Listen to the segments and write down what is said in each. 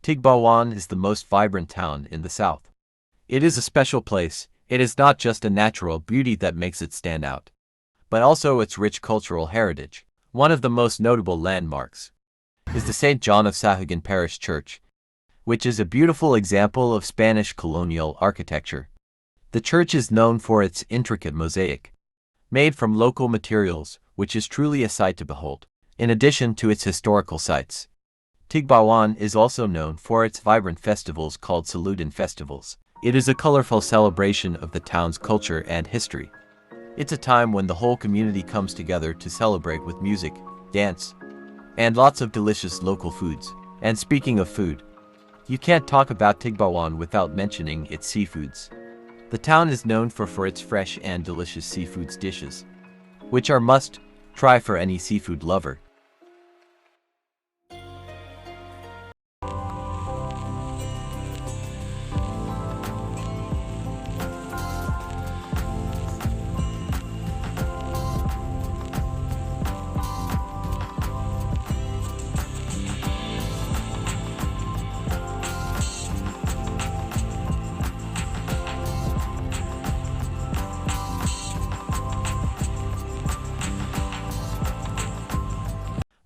Tigbauan is the most vibrant town in the south. It is a special place. It is not just a natural beauty that makes it stand out, but also its rich cultural heritage. One of the most notable landmarks is the St. John of Sahugan Parish Church, which is a beautiful example of Spanish colonial architecture. The church is known for its intricate mosaic, made from local materials, which is truly a sight to behold. In addition to its historical sites, Tigbauan is also known for its vibrant festivals called Saludan festivals. It is a colorful celebration of the town's culture and history. It's a time when the whole community comes together to celebrate with music, dance, and lots of delicious local foods. And speaking of food, you can't talk about Tigbauan without mentioning its seafoods. The town is known for its fresh and delicious seafoods dishes, which are must try for any seafood lover.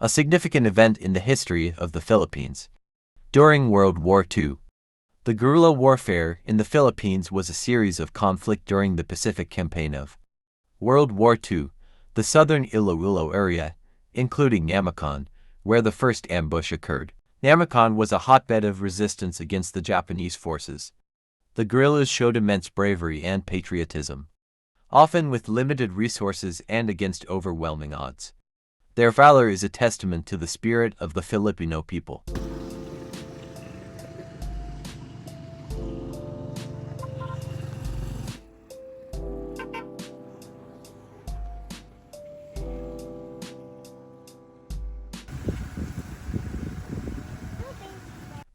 A significant event in the history of the Philippines. During World War II, the guerrilla warfare in the Philippines was a series of conflict during the Pacific Campaign of World War II, the southern Iloilo area, including Namakan, where the first ambush occurred. Namakan was a hotbed of resistance against the Japanese forces. The guerrillas showed immense bravery and patriotism, often with limited resources and against overwhelming odds. Their valor is a testament to the spirit of the Filipino people.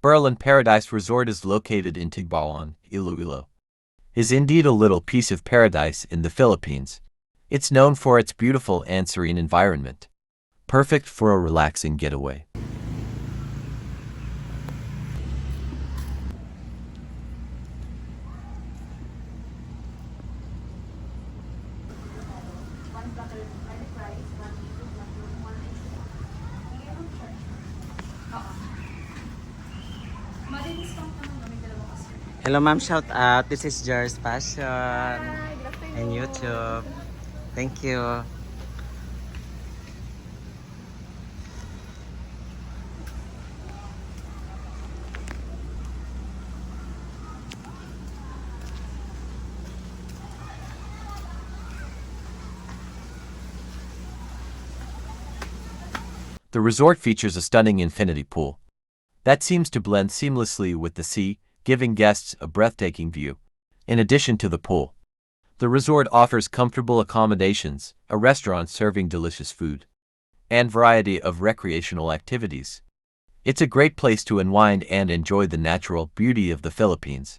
Bearland Paradise Resort is located in Tigbauan, Iloilo. Is indeed a little piece of paradise in the Philippines. It's known for its beautiful and serene environment, perfect for a relaxing getaway. Hello ma'am, shout out. This is Jar's Passion and YouTube. Thank you. The resort features a stunning infinity pool that seems to blend seamlessly with the sea, giving guests a breathtaking view. In addition to the pool, the resort offers comfortable accommodations, a restaurant serving delicious food, and variety of recreational activities. It's a great place to unwind and enjoy the natural beauty of the Philippines.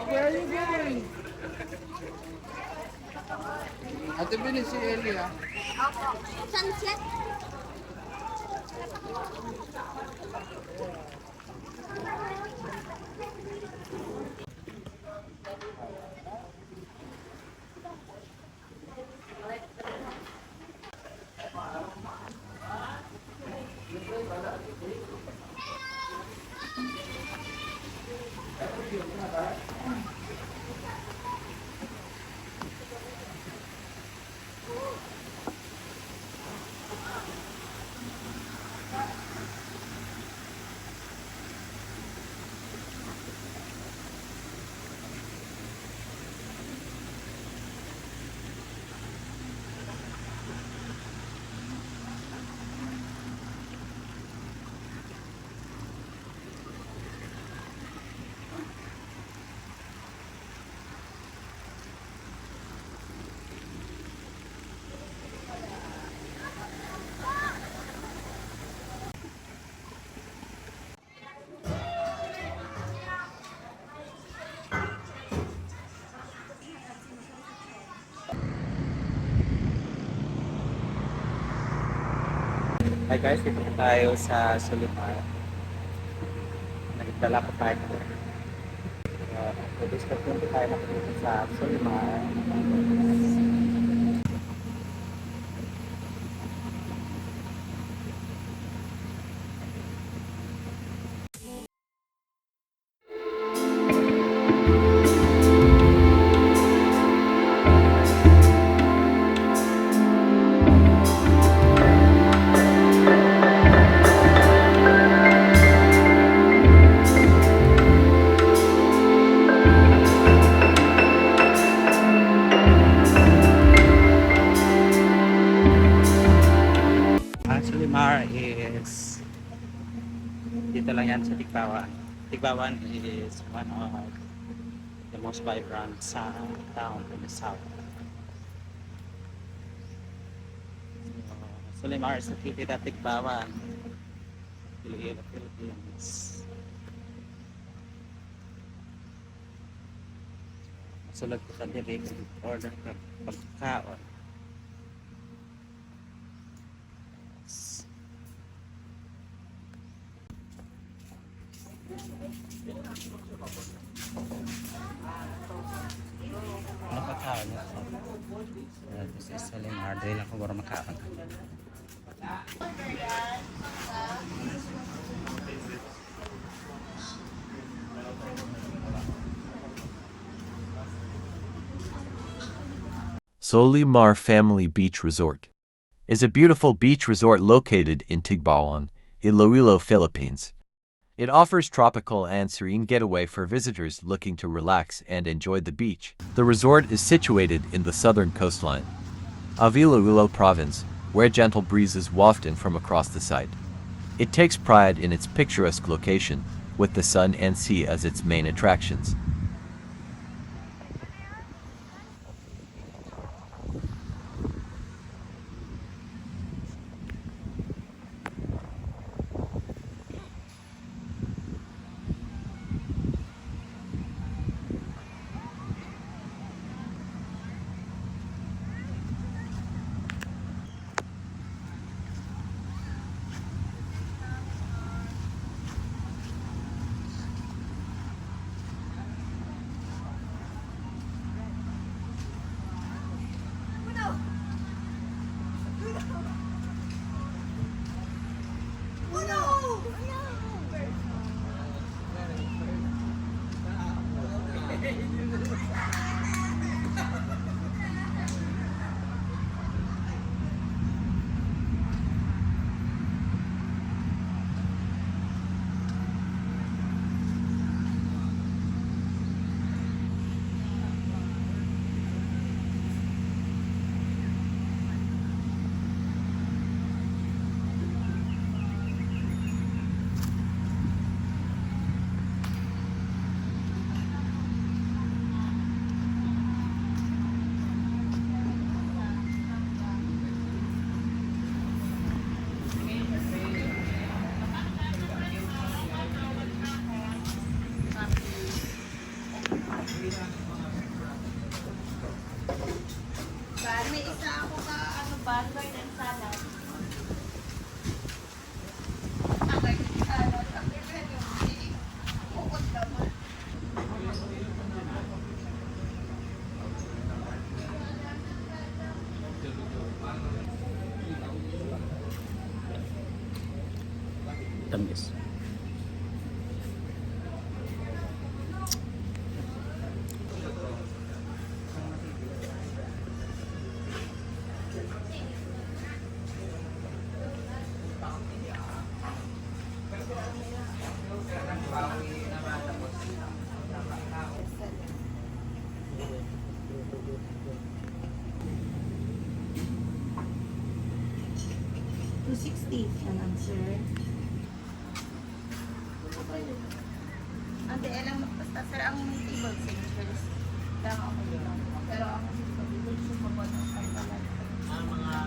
Where are you going? Ate Bini, si Ellie ah. Sunset. Hi guys, dito po tayo sa Sulimar. Nagdala ko tayo. So, po tayo napunta sa Sulimar. Ang Sulimar is dito lang yan sa Tigbauan. Tigbauan is one of the most vibrant sa town in the south. So, Sulimar is located at Tigbauan, Iloilo, Philippines. Masulog ko sa direct order ng pagkaon. Ano pa tao niya? This is selling hard. Dahil ako bara makaon. Solimar Family Beach Resort is a beautiful beach resort located in Tigbauan, Iloilo, Philippines. It offers tropical and serene getaway for visitors looking to relax and enjoy the beach. The resort is situated in the southern coastline of Iloilo province, where gentle breezes waft in from across the site. It takes pride in its picturesque location, with the sun and sea as its main attractions. May isa ako ka, burger and salad. Tamis. $260 ka lang, sir. Ante, alam mo, basta sir, ang table signatures. Lang ako dito. Pero ang table signatures, ang mga